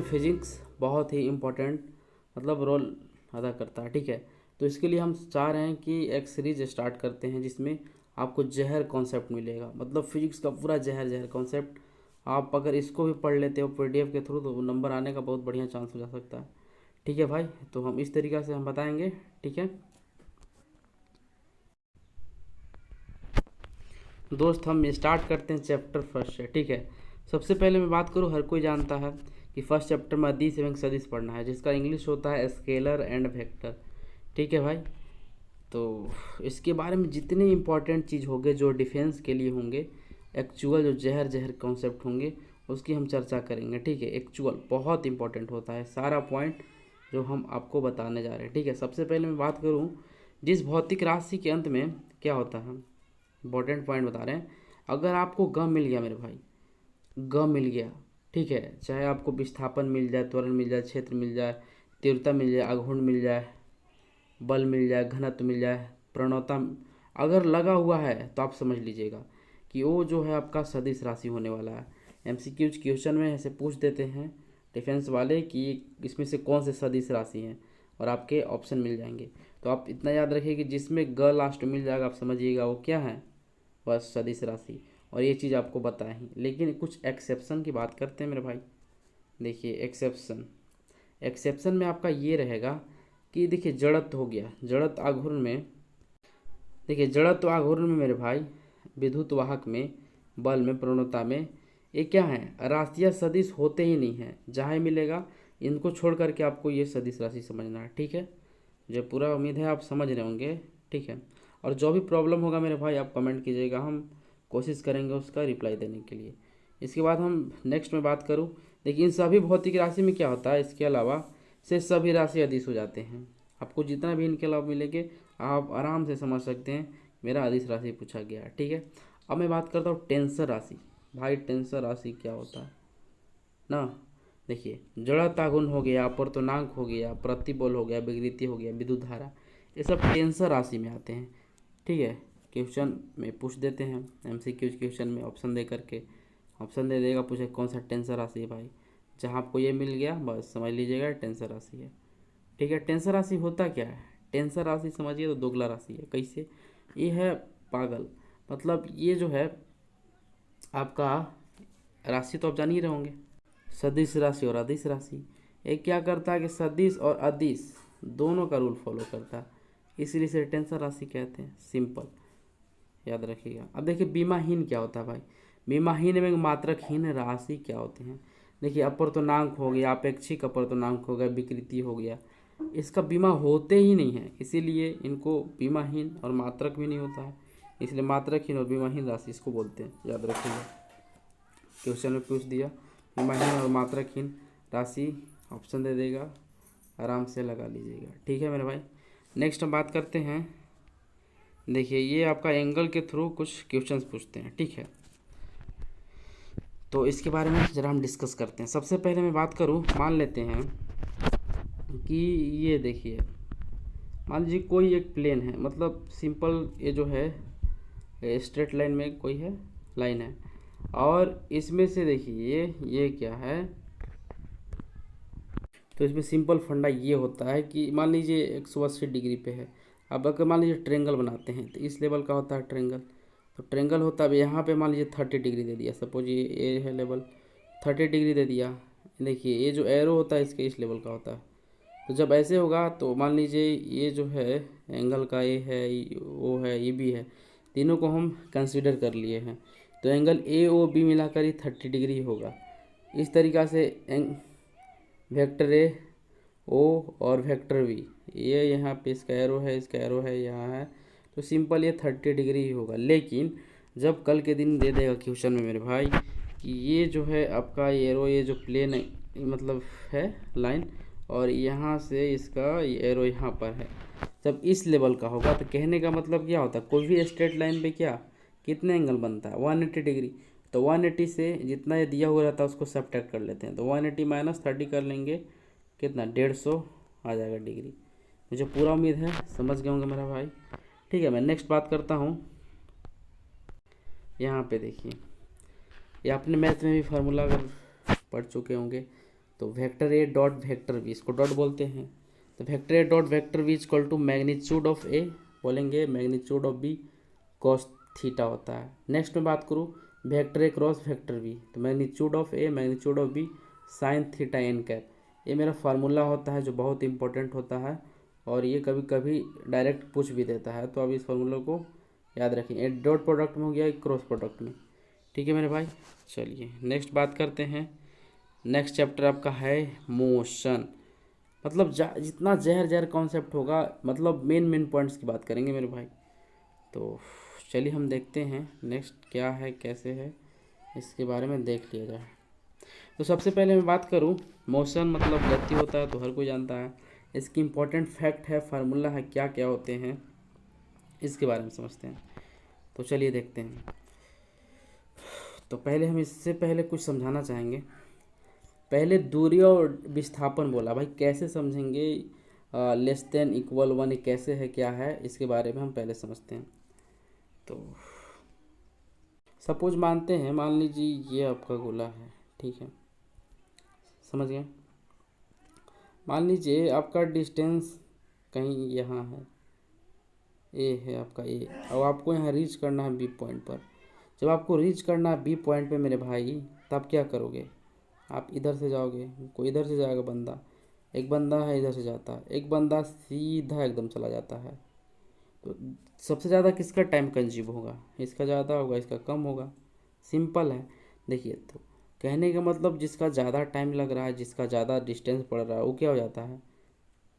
में फिजिक्स बहुत ही इम्पोर्टेंट मतलब रोल अदा करता है, ठीक है। तो इसके लिए हम चाह रहे हैं कि एक सीरीज स्टार्ट करते हैं जिसमें आपको जहर कॉन्सेप्ट मिलेगा, मतलब फिजिक्स का पूरा जहर जहर कॉन्सेप्ट। आप अगर इसको भी पढ़ लेते हो पीडीएफ के थ्रू तो नंबर आने का बहुत बढ़िया चांस हो जा सकता है, ठीक है भाई। तो हम इस तरीक़ा से हम बताएंगे, ठीक है दोस्त। हम स्टार्ट करते हैं चैप्टर फर्स्ट से, ठीक है। सबसे पहले मैं बात करूँ, हर कोई जानता है कि फर्स्ट चैप्टर में अदिश एवं सदिश पढ़ना है, जिसका इंग्लिश होता है स्केलर एंड वेक्टर, ठीक है भाई। तो इसके बारे में जितने इंपॉर्टेंट चीज़ होंगे जो डिफेंस के लिए होंगे, एक्चुअल जो जहर जहर कॉन्सेप्ट होंगे उसकी हम चर्चा करेंगे, ठीक है। एक्चुअल बहुत इंपॉर्टेंट होता है सारा पॉइंट जो हम आपको बताने जा रहे हैं, ठीक है। सबसे पहले मैं बात करूं, जिस भौतिक राशि के अंत में क्या होता है, इंपॉर्टेंट पॉइंट बता रहे हैं। अगर आपको ग मिल गया मेरे भाई, ग मिल गया, ठीक है, चाहे आपको विस्थापन मिल जाए, त्वरण मिल जाए, क्षेत्र मिल जाए, तीव्रता मिल जाए, आघूर्ण मिल जाए, बल मिल जाए, घनत्व मिल जाए, प्रणवता अगर लगा हुआ है तो आप समझ लीजिएगा कि वो जो है आपका सदिश राशि होने वाला है। एमसीक्यूज क्वेश्चन में ऐसे पूछ देते हैं डिफेंस वाले कि इसमें से कौन से सदिश राशि हैं, और आपके ऑप्शन मिल जाएंगे। तो आप इतना याद रखिए कि जिसमें ग लास्ट मिल जाएगा आप समझिएगा वो क्या है, बस सदिश राशि। और ये चीज़ आपको बताएं ही, लेकिन कुछ एक्सेप्शन की बात करते हैं मेरे भाई। देखिए एक्सेप्शन में आपका ये रहेगा कि देखिए जड़त्व हो गया, जड़त्व आघूर्ण में, देखिए जड़त्व आघूर्ण में मेरे भाई, विद्युत वाहक में, बल में, प्रवणता में, ये क्या है, राशियाँ सदिश होते ही नहीं हैं। जहाँ मिलेगा इनको छोड़ करके आपको ये सदिश राशि समझना है, ठीक है। जो पूरा उम्मीद है आप समझ रहे होंगे, ठीक है। और जो भी प्रॉब्लम होगा मेरे भाई आप कमेंट कीजिएगा, हम कोशिश करेंगे उसका रिप्लाई देने के लिए। इसके बाद हम नेक्स्ट में बात करूँ, देखिए इन सभी भौतिक राशि में क्या होता है, इसके अलावा से सभी राशि अदिश हो जाते हैं। आपको जितना भी इनके लाभ मिलेंगे आप आराम से समझ सकते हैं मेरा अदिश राशि पूछा गया है, ठीक है। अब मैं बात करता हूँ टेंसर राशि। भाई टेंसर राशि क्या होता है ना, देखिए जड़तागुण हो गया, अपर्तनांक हो गया, प्रतिबल हो गया, विकृति हो गया, विद्युत धारा, ये सब टेंसर राशि में आते हैं, ठीक है। क्वेश्चन में पूछ देते हैं एमसीक्यूज क्वेश्चन में ऑप्शन दे करके, ऑप्शन दे देगा, पूछे कौन सा टेंसर राशि है भाई, जहाँ आपको ये मिल गया बस समझ लीजिएगा टेंसर राशि है, ठीक है। टेंसर राशि होता क्या है, टेंसर राशि समझिए तो दोगला राशि है। कैसे, ये है पागल, मतलब ये जो है आपका राशि तो आप जान ही रहे होंगे, सदिश राशि और अदिश राशि। ये क्या करता है कि सदिश और अदिश दोनों का रूल फॉलो करता है, इसलिए इसे टेंसर राशि कहते हैं, सिंपल याद रखिएगा। अब देखिए बीमाहीन क्या होता है भाई, बीमाहीन एवं मात्रकहीन राशि क्या होते हैं। देखिए अपर्तनांक हो गया, अपेक्षिक अपर्तनांक हो गया, विकृति हो गया, इसका बीमा होते ही नहीं है, इसीलिए इनको बीमाहीन और मात्रक भी नहीं होता है, इसलिए मात्रकहीन और बीमाहीन राशि इसको बोलते हैं, याद रखिएगा। क्वेश्चन में पूछ दिया बीमाहीन और मात्रकहीन राशि, ऑप्शन दे देगा, आराम से लगा लीजिएगा, ठीक है मेरे भाई। नेक्स्ट हम बात करते हैं, देखिए ये आपका एंगल के थ्रू कुछ क्वेश्चंस पूछते हैं, ठीक है। तो इसके बारे में ज़रा हम डिस्कस करते हैं। सबसे पहले मैं बात करूं, मान लेते हैं कि ये देखिए, मान लीजिए कोई एक प्लेन है, मतलब सिंपल ये जो है स्ट्रेट लाइन में कोई है लाइन है, और इसमें से देखिए ये क्या है, तो इसमें सिंपल फंडा ये होता है कि मान लीजिए 180 डिग्री पे है। अब अगर मान लीजिए ट्रेंगल बनाते हैं तो इस लेवल का होता है ट्रेंगल, तो ट्रेंगल होता है, अब यहाँ पे मान लीजिए 30 डिग्री दे दिया, सपोज ये है लेवल 30 डिग्री दे दिया। देखिए ये जो एरो होता है इसके इस लेवल का होता है, तो जब ऐसे होगा तो मान लीजिए ये जो है एंगल का ये है, वो है, ये भी है, तीनों को हम कंसिडर कर लिए हैं, तो एंगल ए ओ बी मिलाकर ही 30 डिग्री होगा। इस तरीक़ा से वेक्टर ए ओ और वेक्टर वी, ये यहाँ पे इसका एरो है, इसका एरो है, यहाँ है, तो सिंपल ये 30 डिग्री ही होगा। लेकिन जब कल के दिन दे देगा क्वेश्चन में मेरे भाई कि ये जो है आपका एरो, ये जो प्लेन है मतलब है लाइन, और यहाँ से इसका ये एरो यहाँ पर है, जब इस लेवल का होगा तो कहने का मतलब क्या होता है, कोई भी स्ट्रेट लाइन पे क्या कितने एंगल बनता है 180 डिग्री, तो 180 से जितना ये दिया हुआ रहता है उसको सब्ट्रैक्ट कर लेते हैं, तो 180 माइनस 30 कर लेंगे, कितना 150 आ जाएगा डिग्री। मुझे पूरा उम्मीद है समझ गए होंगे मेरा भाई, ठीक है। मैं नेक्स्ट बात करता हूँ, यहाँ पे देखिए ये आपने मैथ में भी फार्मूला अगर पढ़ चुके होंगे तो vector A dot vector V, इसको डॉट बोलते हैं। तो vector A dot vector V equal to magnitude of A, बोलेंगे magnitude of B cos theta होता है। नेक्स्ट में बात करूँ vector A cross vector V, तो magnitude of A magnitude of B sine theta N cap, ये मेरा formula होता है जो बहुत इंपॉर्टेंट होता है और ये कभी कभी डायरेक्ट पूछ भी देता है, तो अब इस फार्मूला को याद रखें। ए डॉट प्रोडक्ट में हो गया, एक क्रॉस प्रोडक्ट में। ठीक है मेरे भाई, चलिए नेक्स्ट बात करते हैं। नेक्स्ट चैप्टर आपका है मोशन, मतलब जितना जहर जहर कॉन्सेप्ट होगा, मतलब मेन पॉइंट्स की बात करेंगे मेरे भाई। तो चलिए हम देखते हैं नेक्स्ट क्या है कैसे है, इसके बारे में देख लिया जाए। तो सबसे पहले मैं बात करूं, मोशन मतलब गति होता है तो हर कोई जानता है। इसकी इम्पोर्टेंट फैक्ट है, फार्मूला है, क्या क्या होते हैं इसके बारे में समझते हैं। तो चलिए देखते हैं। तो पहले हम इससे पहले कुछ समझाना चाहेंगे। पहले दूरी और विस्थापन बोला, भाई कैसे समझेंगे लेस देन इक्वल वन कैसे है क्या है, इसके बारे में हम पहले समझते हैं। तो सपोज मानते हैं, मान लीजिए ये आपका गोला है, ठीक है, समझ गए। मान लीजिए आपका डिस्टेंस कहीं यहाँ है, ए है आपका ए, और आपको यहाँ रीच करना है बी पॉइंट पर। जब आपको रीच करना है बी पॉइंट पे मेरे भाई, तब क्या करोगे, आप इधर से जाओगे, कोई इधर से जाएगा बंदा, एक बंदा है इधर से जाता है, एक बंदा सीधा एकदम चला जाता है। तो सबसे ज़्यादा किसका टाइम कंज्यूम होगा, इसका ज़्यादा होगा इसका कम होगा, सिंपल है। देखिए, तो कहने का मतलब जिसका ज़्यादा टाइम लग रहा है, जिसका ज़्यादा डिस्टेंस पड़ रहा है, वो क्या हो जाता है,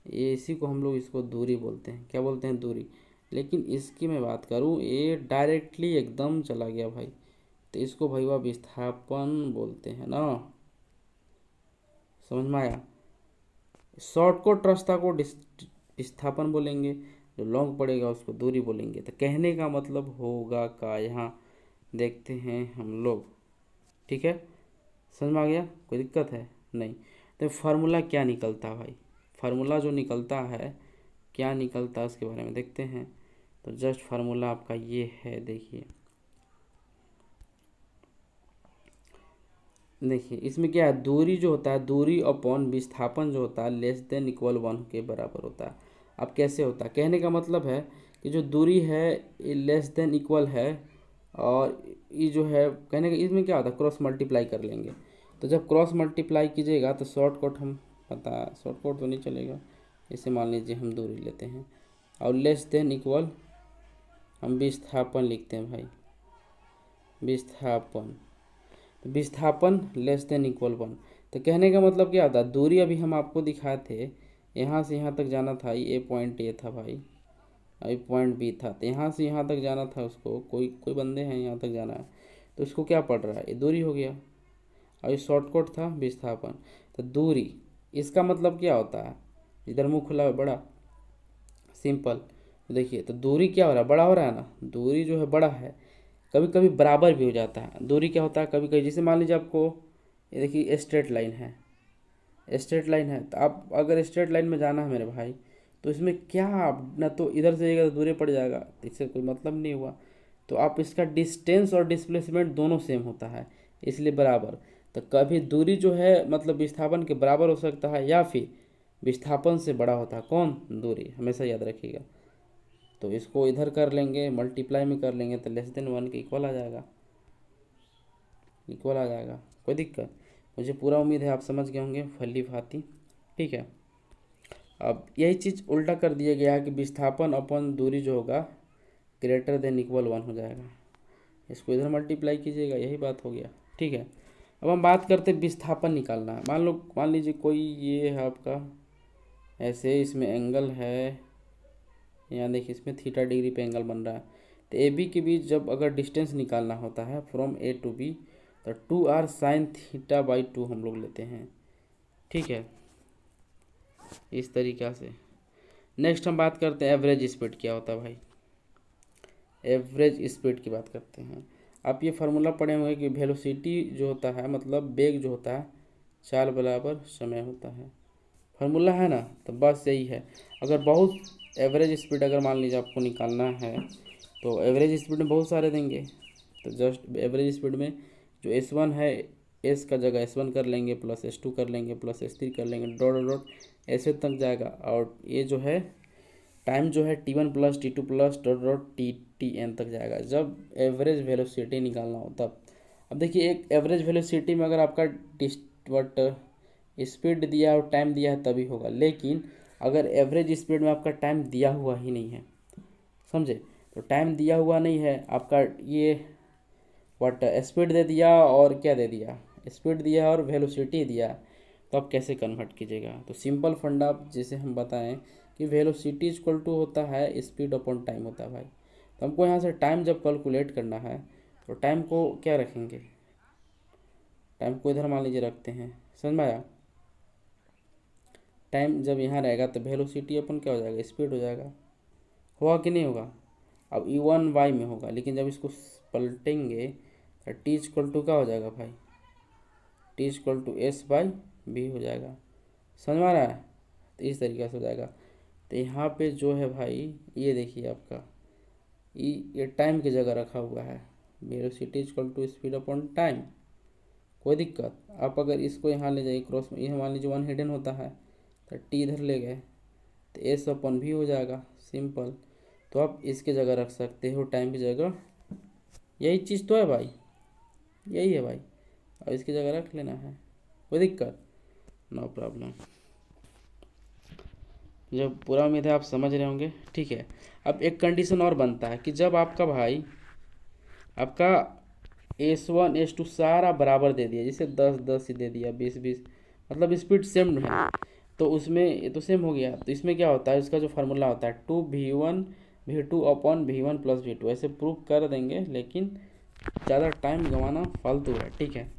ये इसी को हम लोग इसको दूरी बोलते हैं। क्या बोलते हैं, दूरी। लेकिन इसकी मैं बात करूँ, ये डायरेक्टली एकदम चला गया भाई, तो इसको भाई वह विस्थापन बोलते हैं ना, समझ में आया। शॉर्टकट रास्ता को विस्थापन बोलेंगे, जो लॉन्ग पड़ेगा उसको दूरी बोलेंगे। तो कहने का मतलब होगा का, यहाँ देखते हैं हम लोग, ठीक है, समझ में आ गया, कोई दिक्कत है नहीं। तो फार्मूला क्या निकलता है भाई, फार्मूला जो निकलता है, क्या निकलता है उसके बारे में देखते हैं। तो जस्ट फार्मूला आपका ये है, देखिए इसमें क्या है, दूरी जो होता है, दूरी अपॉन विस्थापन जो होता है लेस देन इक्वल वन के बराबर होता है। अब कैसे होता है, कहने का मतलब है कि जो दूरी है ये लेस देन इक्वल है, और ये जो है कहने का इसमें क्या होता है, क्रॉस मल्टीप्लाई कर लेंगे। तो जब क्रॉस मल्टीप्लाई कीजिएगा तो शॉर्टकट हम पता, शॉर्टकट तो नहीं चलेगा, इसे मान लीजिए हम दूरी लेते हैं, और लेस देन इक्वल हम विस्थापन लिखते हैं भाई, विस्थापन, तो विस्थापन लेस देन इक्वल वन। तो कहने का मतलब क्या होता है, दूरी अभी हम आपको दिखाए थे, यहाँ से यहाँ तक जाना था, ये पॉइंट ए था भाई, अभी पॉइंट बी था, तो यहाँ से यहाँ तक जाना था उसको, कोई कोई बंदे हैं यहाँ तक जाना है, तो उसको क्या पड़ रहा है, ये दूरी हो गया, और ये शॉर्टकट था विस्थापन। तो दूरी, इसका मतलब क्या होता है, इधर मुँह खुला है बड़ा, सिंपल। तो देखिए, तो दूरी क्या हो रहा है, बड़ा हो रहा है ना, दूरी जो है बड़ा है, कभी कभी बराबर भी हो जाता है। दूरी क्या होता है, कभी कभी जैसे मान लीजिए आपको ये देखिए स्ट्रेट लाइन है, स्ट्रेट लाइन है, तो आप अगर स्ट्रेट लाइन में जाना है मेरे भाई, तो इसमें क्या आप ना तो इधर से जाएगा तो दूरी पड़ जाएगा, तो इससे कोई मतलब नहीं हुआ। तो आप इसका डिस्टेंस और डिस्प्लेसमेंट दोनों सेम होता है, इसलिए बराबर। तो कभी दूरी जो है मतलब विस्थापन के बराबर हो सकता है, या फिर विस्थापन से बड़ा होता है, कौन, दूरी, हमेशा याद रखिएगा। तो इसको इधर कर लेंगे, मल्टीप्लाई में कर लेंगे, तो लेस देन वन के इक्वल आ जाएगा, इक्वल आ जाएगा, कोई दिक्कत। मुझे पूरा उम्मीद है आप समझ गए होंगे फली भांति, ठीक है। अब यही चीज़ उल्टा कर दिया गया है कि विस्थापन अपन दूरी जो होगा ग्रेटर देन इक्वल वन हो जाएगा, इसको इधर मल्टीप्लाई कीजिएगा, यही बात हो गया, ठीक है। अब हम बात करते विस्थापन निकालना है। मान लीजिए कोई ये है आपका, ऐसे इसमें एंगल है, यहाँ देखिए इसमें थीटा डिग्री पे एंगल बन रहा है। तो ए बी के बीच जब अगर डिस्टेंस निकालना होता है फ्रॉम ए टू बी, तो 2r साइन थीटा बाई 2 हम लोग लेते हैं, ठीक है, इस तरीक़ा से। नेक्स्ट हम बात करते हैं एवरेज स्पीड क्या होता है भाई, एवरेज स्पीड की बात करते हैं। आप ये फार्मूला पढ़े होंगे कि वेलोसिटी जो होता है, मतलब वेग जो होता है, चाल बराबर समय होता है, फार्मूला है ना। तो बस यही है। अगर बहुत एवरेज स्पीड अगर मान लीजिए आपको निकालना है, तो एवरेज स्पीड में बहुत सारे देंगे, तो जस्ट एवरेज स्पीड में जो S1 है एस का जगह S1 कर लेंगे, प्लस S2 कर लेंगे, प्लस S3 कर लेंगे, डॉट डॉट डॉट ऐसे तक जाएगा। और ये जो है टाइम जो है T1 plus T2 plus dot dot TN तक जाएगा, जब एवरेज वेलोसिटी निकालना हो तब। अब देखिए एक एवरेज वेलोसिटी में अगर आपका वट स्पीड दिया और टाइम दिया है तभी होगा, लेकिन अगर एवरेज स्पीड में आपका टाइम दिया हुआ ही नहीं है, समझे, तो टाइम दिया हुआ नहीं है आपका, ये वट स्पीड दे दिया और क्या दे दिया, स्पीड दिया और वेलोसिटी दिया, तो आप कैसे कन्वर्ट कीजिएगा। तो सिंपल फंडा जैसे हम बताएं कि वेलोसिटी इक्वल टू होता है स्पीड अपॉन टाइम होता है भाई। तो हमको यहाँ से टाइम जब कैलकुलेट करना है तो टाइम को क्या रखेंगे, टाइम को इधर मान लीजिए रखते हैं, समझ में आया। टाइम जब यहाँ रहेगा तो वेलोसिटी अपन क्या हो जाएगा, स्पीड हो जाएगा, होगा कि नहीं होगा। अब E1 में होगा, लेकिन जब इसको पलटेंगे तो टी इक्वल टू क्या हो जाएगा भाई, टी इक्वल टू S/V हो जाएगा, समझ में आ रहा है। तो इस तरीके से हो जाएगा। तो यहाँ पे जो है भाई ये देखिए आपका ये टाइम की जगह रखा हुआ है, velocity equal to speed upon time, कोई दिक्कत। आप अगर इसको यहाँ ले जाइए क्रॉस में, ये मान लीजिए 1 हिडन होता है तो टी इधर ले गए तो S/V हो जाएगा, सिंपल। तो आप इसके जगह रख सकते हो टाइम की जगह, यही चीज़ तो है भाई, यही है भाई। अब इसकी जगह रख लेना है, कोई दिक्कत, नो प्रॉब्लम। जब पूरा उम्मीद है आप समझ रहे होंगे, ठीक है। अब एक कंडीशन और बनता है कि जब आपका भाई आपका S1 S2 सारा बराबर दे दिया, जैसे 10 ही दे दिया, 20 मतलब स्पीड सेम है, तो उसमें ये तो सेम हो गया। तो इसमें क्या होता है, इसका जो फार्मूला होता है 2V1V2 upon V1 plus V2, ऐसे प्रूव कर देंगे, लेकिन ज़्यादा टाइम गंवाना फालतू है, ठीक है।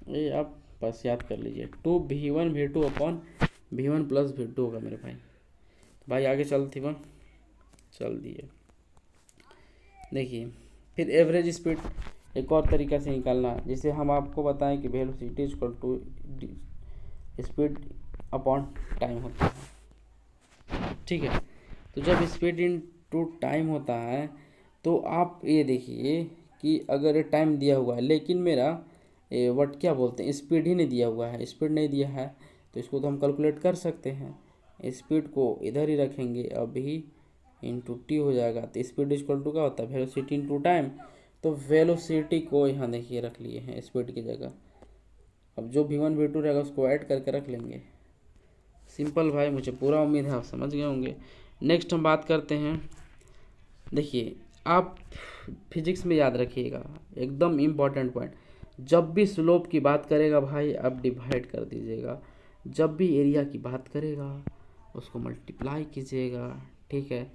ये आप बस याद कर लीजिए, 2V1V2 upon V1 plus V2 होगा मेरे भाई। तो भाई आगे चलती वह चल दिए। देखिए फिर एवरेज स्पीड एक और तरीका से निकालना, जैसे हम आपको बताएं कि velocity equal to speed upon time होता है, ठीक है। तो जब स्पीड इन टू टाइम होता है तो आप ये देखिए कि अगर ये टाइम दिया हुआ है लेकिन मेरा वट क्या बोलते हैं स्पीड ही नहीं दिया हुआ है, स्पीड नहीं दिया है, तो इसको तो हम कैलकुलेट कर सकते हैं। स्पीड को इधर ही रखेंगे, अभी इंटू टी हो जाएगा। तो स्पीड इक्वल टू क्या होता है, वेलोसिटी इंटू टाइम। तो वेलोसिटी को यहाँ देखिए रख लिए हैं स्पीड की जगह, अब जो V1 V2 रहेगा उसको ऐड करके रख लेंगे, सिंपल भाई। मुझे पूरा उम्मीद है आप समझ गए होंगे। नेक्स्ट हम बात करते हैं, देखिए आप फिजिक्स में याद रखिएगा एकदम इम्पॉर्टेंट पॉइंट, जब भी स्लोप की बात करेगा भाई आप डिवाइड कर दीजिएगा, जब भी एरिया की बात करेगा उसको मल्टीप्लाई कीजिएगा, ठीक है।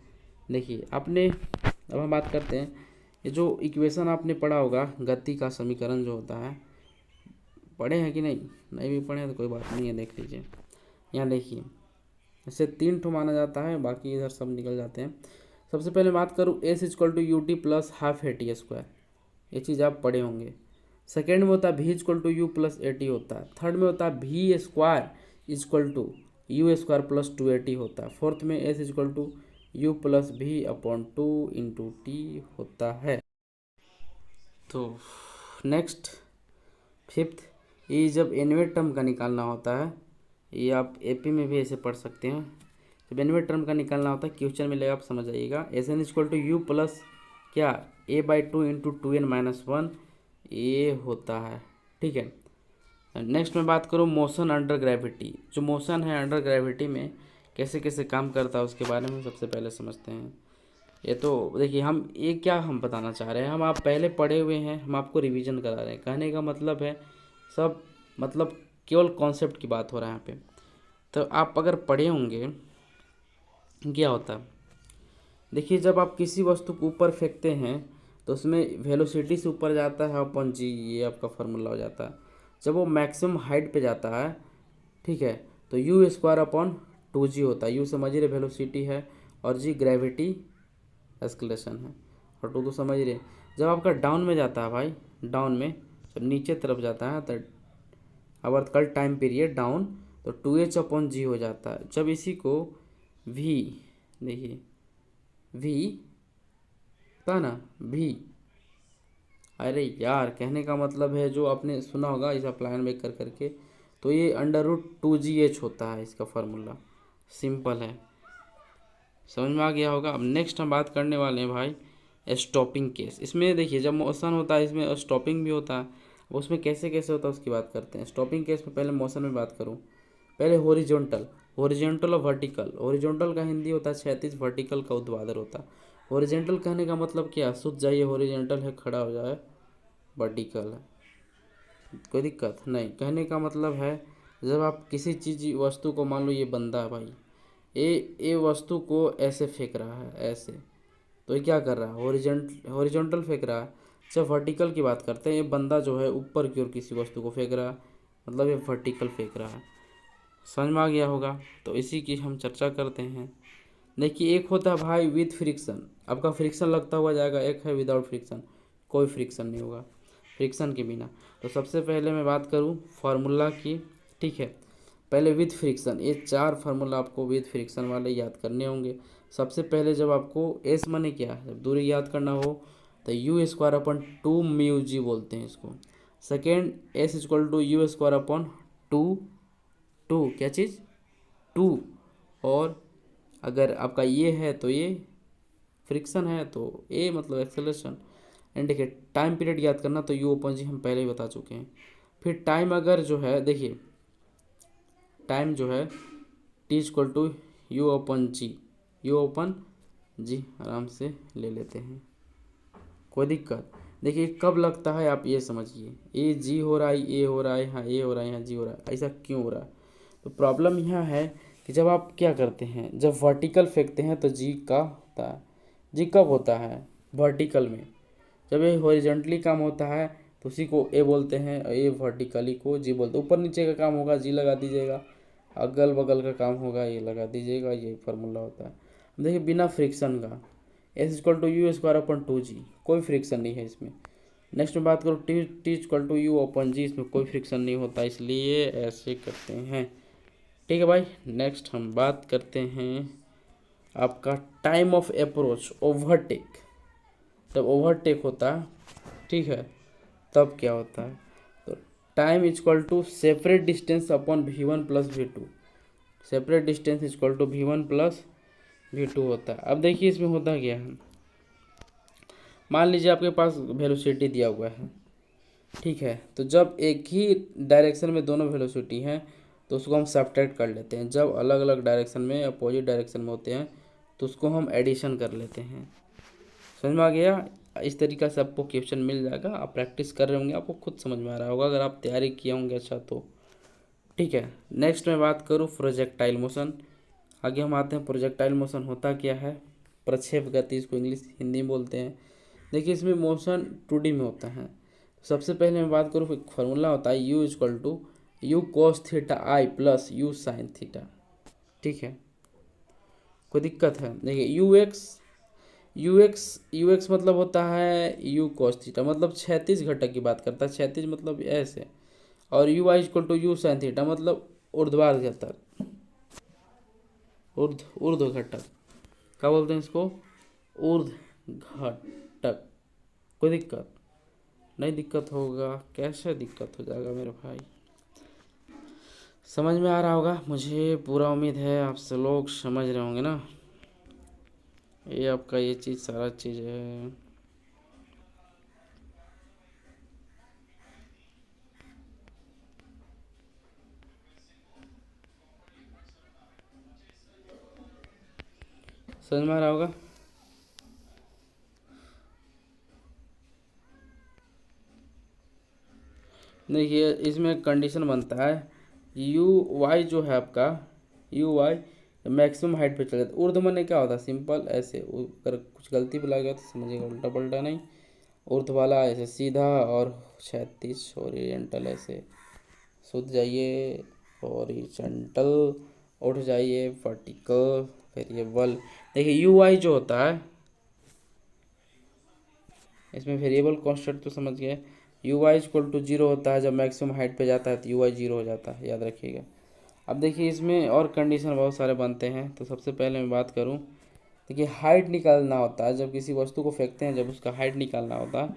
देखिए आपने, अब हम बात करते हैं, ये जो इक्वेशन आपने पढ़ा होगा गति का समीकरण जो होता है, पढ़े हैं कि नहीं, नहीं भी पढ़े हैं तो कोई बात नहीं है, देख लीजिए। यहाँ देखिए इसे 3 ठो माना जाता है, बाकी इधर सब निकल जाते हैं। सबसे पहले बात करूँ S equal to UT plus half AT square, ये चीज़ आप पढ़े होंगे। सेकेंड में होता है V equal to U plus AT होता है। थर्ड में होता है V square equal to U square plus 2AT होता है। फोर्थ में S equal to U plus V upon 2 into T होता है। तो नेक्स्ट फिफ्थ, ये जब एनवेट टर्म का निकालना होता है, ये आप AP में भी ऐसे पढ़ सकते हैं। जब एनवेट टर्म का निकालना होता है क्वेश्चन मिलेगा, आप समझ आइएगा। SN equal to U plus क्या A/2 इंटू 2n-1 ये होता है, ठीक है। नेक्स्ट मैं बात करूँ मोशन अंडर ग्रेविटी, जो मोशन है अंडर ग्रेविटी में कैसे कैसे काम करता है उसके बारे में सबसे पहले समझते हैं। ये तो देखिए हम ये क्या हम बताना चाह रहे हैं, हम आप पहले पढ़े हुए हैं, हम आपको रिवीजन करा रहे हैं, कहने का मतलब है सब, मतलब केवल कॉन्सेप्ट की बात हो रहा है यहाँ पे। तो आप अगर पढ़े होंगे क्या होता है, देखिए जब आप किसी वस्तु को ऊपर फेंकते हैं तो उसमें वेलोसिटी से ऊपर जाता है अपन जी, ये आपका फार्मूला हो जाता है। जब वो मैक्सिमम हाइट पे जाता है, ठीक है, तो U स्क्वायर अपॉन 2G होता है। U समझ रहे वेलोसिटी है और G ग्रेविटी एक्सलेशन है, और 2 तो समझ रहे। जब आपका डाउन में जाता है भाई, डाउन में जब नीचे तरफ जाता है तो वर्टिकल टाइम पीरियड डाउन, तो 2H अपॉन G हो जाता है। जब इसी को V, देखिए V था ना, V अरे यार, कहने का मतलब है जो आपने सुना होगा इस अप्लाइन में कर करके, तो ये √2GH होता है इसका फार्मूला। सिंपल है, समझ में आ गया होगा। अब नेक्स्ट हम बात करने वाले हैं भाई स्टॉपिंग केस। इसमें देखिए जब मोशन होता है इसमें स्टॉपिंग भी होता है। अब उसमें कैसे कैसे होता है उसकी बात करते हैं। स्टॉपिंग केस में पहले मोशन में बात करूँ, पहले हॉरिजॉन्टल, हॉरिजॉन्टल और वर्टिकल। हॉरिजॉन्टल का हिंदी होता है क्षैतिज, वर्टिकल का ऊर्ध्वाधर होता है। हॉरिजॉन्टल कहने का मतलब क्या, सूझ जाइए, हॉरिजॉन्टल है खड़ा हो जाए, वर्टिकल है कोई दिक्कत नहीं। कहने का मतलब है जब आप किसी चीज़ वस्तु को, मान लो ये बंदा है भाई, ये वस्तु को ऐसे फेंक रहा है ऐसे, तो ये क्या कर रहा है, हॉरिजॉन्टल फेंक रहा है। जब वर्टिकल की बात करते हैं, ये बंदा जो है ऊपर की ओर किसी वस्तु को फेंक रहा है, मतलब ये वर्टिकल फेंक रहा है। समझ में आ गया होगा। तो इसी की हम चर्चा करते हैं। देखिए एक होता है भाई विथ फ्रिक्शन, आपका फ्रिक्शन लगता हुआ जाएगा। एक है विदाउट फ्रिक्शन, कोई फ्रिक्शन नहीं होगा, फ्रिक्शन के बिना। तो सबसे पहले मैं बात करूं फार्मूला की, ठीक है। पहले विथ फ्रिक्शन, ये 4 फार्मूला आपको विथ फ्रिक्शन वाले याद करने होंगे। सबसे पहले जब आपको एस माने क्या है, जब दूरी याद करना हो तो U²/2μg बोलते हैं इसको। सेकेंड S = U²/2, क्या चीज़, 2। और अगर आपका ये है तो ये फ्रिक्शन है, तो ए मतलब एक्सेलरेशन। एंड देखिए टाइम पीरियड याद करना, तो U/G हम पहले ही बता चुके हैं। फिर टाइम अगर जो है, देखिए टाइम जो है T = U/G, आराम से ले लेते हैं, कोई दिक्कत। देखिए कब लगता है आप ये समझिए, ए जी हो रहा है, ए हो रहा है, यहाँ ए हो रहा है, यहाँ जी हो रहा है, ऐसा क्यों हो रहा है। तो प्रॉब्लम यहाँ है कि जब आप क्या करते हैं, जब वर्टिकल फेंकते हैं तो जी का होता है। जी कब होता है, वर्टिकल में। जब ये हॉरिजॉन्टली काम होता है तो उसी को ए बोलते हैं, ए वर्टिकली को जी बोलते हैं। ऊपर नीचे का काम होगा जी लगा दीजिएगा, अगल बगल का काम होगा ये लगा दीजिएगा, ये फार्मूला होता है। देखिए बिना फ्रिक्शन का S = U²/2G, कोई फ्रिक्शन नहीं है इसमें। नेक्स्ट में बात करो T = U/G, इसमें कोई फ्रिक्शन नहीं होता, इसलिए ऐसे करते हैं, ठीक है भाई। नेक्स्ट हम बात करते हैं आपका टाइम ऑफ अप्रोच, ओवरटेक। जब ओवरटेक होता है, ठीक है, तब क्या होता है, तो time = separate distance upon V1 + V2। Separate distance = V1 + V2 होता है। अब देखिए इसमें होता क्या है, मान लीजिए आपके पास वेलोसिटी दिया हुआ है, ठीक है। तो जब एक ही डायरेक्शन में दोनों वेलोसिटी हैं तो उसको हम सब्ट्रैक्ट कर लेते हैं। जब अलग अलग डायरेक्शन में, अपोजिट डायरेक्शन में होते हैं तो उसको हम एडिशन कर लेते हैं। समझ में आ गया। इस तरीक़ा से आपको क्वेश्चन मिल जाएगा, आप प्रैक्टिस कर रहे होंगे, आपको खुद समझ में आ रहा होगा अगर आप तैयारी किए होंगे अच्छा तो, ठीक है। नेक्स्ट मैं बात करूँ प्रोजेक्टाइल मोशन। आगे हम आते हैं प्रोजेक्टाइल मोशन होता क्या है, प्रक्षेप गति, इसको इंग्लिश हिंदी में बोलते हैं। देखिए इसमें मोशन 2D में होता है। सबसे पहले मैं बात करूँ, एक फार्मूला होता है U cos θi + U sin θ, ठीक है, कोई दिक्कत है। देखिए ux मतलब होता है U cos θ, मतलब क्षैतिज घटक की बात करता है, क्षैतिज मतलब ऐसे। और UI = U sin θ मतलब ऊर्ध्वाधर घटक, ऊर्ध्व घटक, क्या बोलते हैं इसको, ऊर्ध्व घटक। कोई दिक्कत नहीं, दिक्कत होगा, कैसे दिक्कत हो जाएगा मेरे भाई, समझ में आ रहा होगा मुझे पूरा उम्मीद है आप सब लोग समझ रहे होंगे ना। ये आपका ये चीज़ सारा चीज़ है। समझ में आ रहा होगा। देखिए इसमें कंडीशन बनता है UI जो है आपका, UI मैक्सिमम हाइट पे चले, ऊर्ध्व माने क्या होता है, सिंपल ऐसे। अगर कुछ गलती भी लगा तो समझिएगा, उल्टा पल्टा नहीं। ऊर्ध्व वाला ऐसे सीधा, और क्षैतिज ओरिएंटल ऐसे, सूझ जाइए हॉरिजॉन्टल, उठ जाइए वर्टिकल, वेरिएबल। देखिए UI जो होता है, इसमें वेरिएबल कांस्टेंट तो समझ गए। UI = 0 होता है, जब मैक्सिमम हाइट पे जाता है तो UI 0 हो जाता है, याद रखिएगा। अब देखिए इसमें और कंडीशन बहुत सारे बनते हैं। तो सबसे पहले मैं बात करूं, देखिए हाइट निकालना होता है, जब किसी वस्तु को फेंकते हैं, जब उसका हाइट निकालना होता है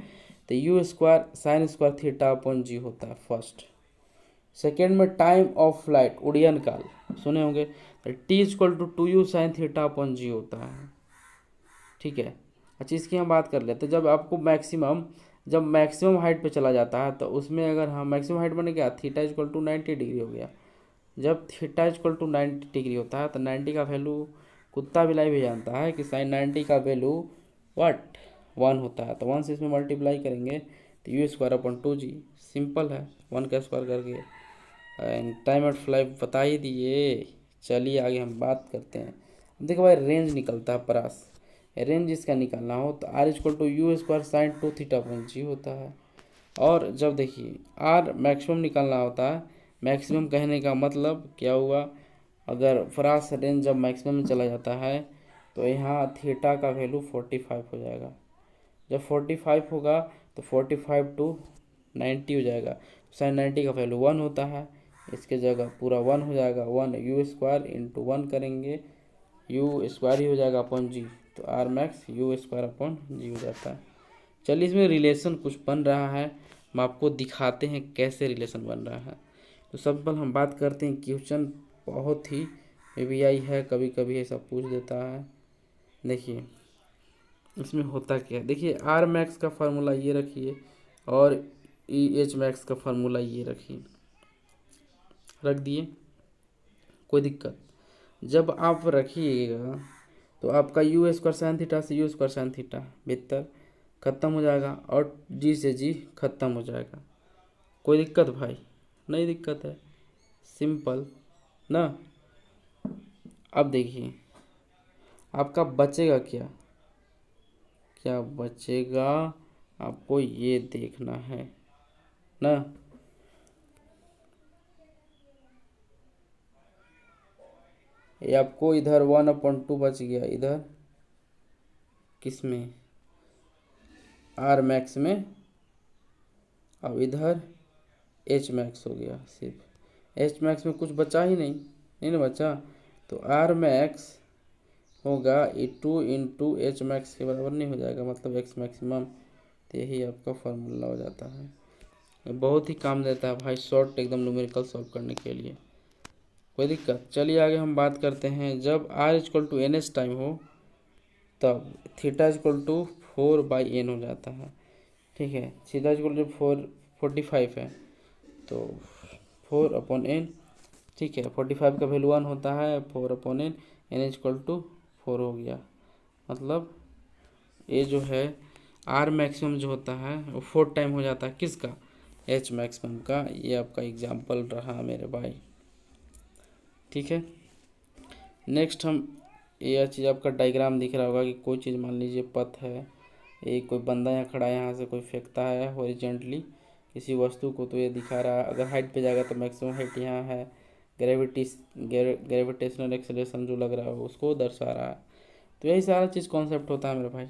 तो U square sine square theta upon G होता है फर्स्ट। सेकेंड में टाइम ऑफ फ्लाइट उड़ियन काल सुने होंगे, तो T equal to 2u sine theta upon G होता है। ठीक है, अच्छा इसकी हम बात कर लेते हैं। जब मैक्सिमम हाइट पे चला जाता है तो उसमें अगर हम मैक्सिमम हाइट बने क्या, थीटा इक्वल टू 90 डिग्री हो गया। जब थीटा इक्वल टू 90 डिग्री होता है तो 90 का वैल्यू कुत्ता बिलाई भी जानता है कि साइन 90 का वैल्यू व्हाट 1 होता है। तो 1 से इसमें मल्टीप्लाई करेंगे तो U square upon 2g, simple है 1 का स्क्वायर करके। एंड टाइम एट फ्लाइट बता ही दिए। चलिए आगे हम बात करते हैं। अब देखो भाई रेंज निकलता है परास, रेंज इसका निकालना हो तो R equal to U square sine 2 theta upon G होता है। और जब देखिए आर मैक्सिमम निकालना होता है, मैक्सिमम कहने का मतलब क्या हुआ, अगर फरास रेंज जब मैक्सिमम में चला जाता है तो यहाँ थीटा का वैल्यू 45 हो जाएगा। जब 45 होगा तो 45 टू 90 हो जाएगा, साइन 90 का वैल्यू 1 होता है, इसके जगह पूरा 1 हो जाएगा। 1 यू स्क्वायर इंटू 1 करेंगे, यू स्क्वायर ही हो जाएगा अपॉन जी, तो R max U square upon G हो जाता है। चलिए इसमें रिलेशन कुछ बन रहा है, हम आपको दिखाते हैं कैसे रिलेशन बन रहा है। तो सिंपल हम बात करते हैं, क्वेश्चन बहुत ही एवीआई है, कभी कभी ऐसा पूछ देता है। देखिए इसमें होता क्या है, देखिए आर मैक्स का फार्मूला ये रखिए और ई एच मैक्स का फार्मूला ये रखिए, रख दिए, कोई दिक्कत। जब आप रखिएगा तो आपका यू स्क्वायर साइन थीटा से यू स्क्वायर साइन थीटा बेहतर ख़त्म हो जाएगा और जी से जी ख़त्म हो जाएगा। कोई दिक्कत भाई, नहीं दिक्कत है, सिंपल ना। अब देखिए आपका बचेगा क्या, क्या बचेगा आपको ये देखना है ना। ये आपको इधर 1/2 बच गया, इधर किस में, आर मैक्स में, अब इधर एच मैक्स हो गया, सिर्फ एच मैक्स में कुछ बचा ही नहीं ना बचा, तो आर मैक्स होगा 2 इंटू एच मैक्स के बराबर नहीं हो जाएगा, मतलब एक्स मैक्सिमम। तो यही आपका फार्मूला हो जाता है। बहुत ही काम देता है भाई शॉर्ट एकदम न्यूमेरिकल सॉल्व करने के लिए, कोई दिक्कत। चलिए आगे हम बात करते हैं। जब r equal to n h time हो तब थीटा इक्वल टू 4/n हो जाता है। ठीक है, थीटा इक्वल टू 45 है तो 4/n, ठीक है, 45 का वैल्यू 1 होता है, 4/n, एन इक्वल टू 4 हो गया। मतलब ये जो है आर मैक्सिमम जो होता है वो 4 टाइम हो जाता है किसका, एच मैक्सिमम का। ये आपका एग्जाम्पल रहा मेरे भाई, ठीक है। नेक्स्ट हम, यह चीज़ आपका डायग्राम दिख रहा होगा कि कोई चीज़ मान लीजिए पथ है, एक कोई बंदा यहाँ खड़ा है, यहाँ से कोई फेंकता है हॉरिजॉन्टली किसी वस्तु को, तो ये दिखा रहा है अगर हाइट पे जाएगा तो मैक्सिमम हाइट यहाँ है, ग्रेविटेशनल एक्सेलरेशन जो लग रहा है उसको दर्शा रहा है। तो यही सारा चीज़ कॉन्सेप्ट होता है मेरे भाई।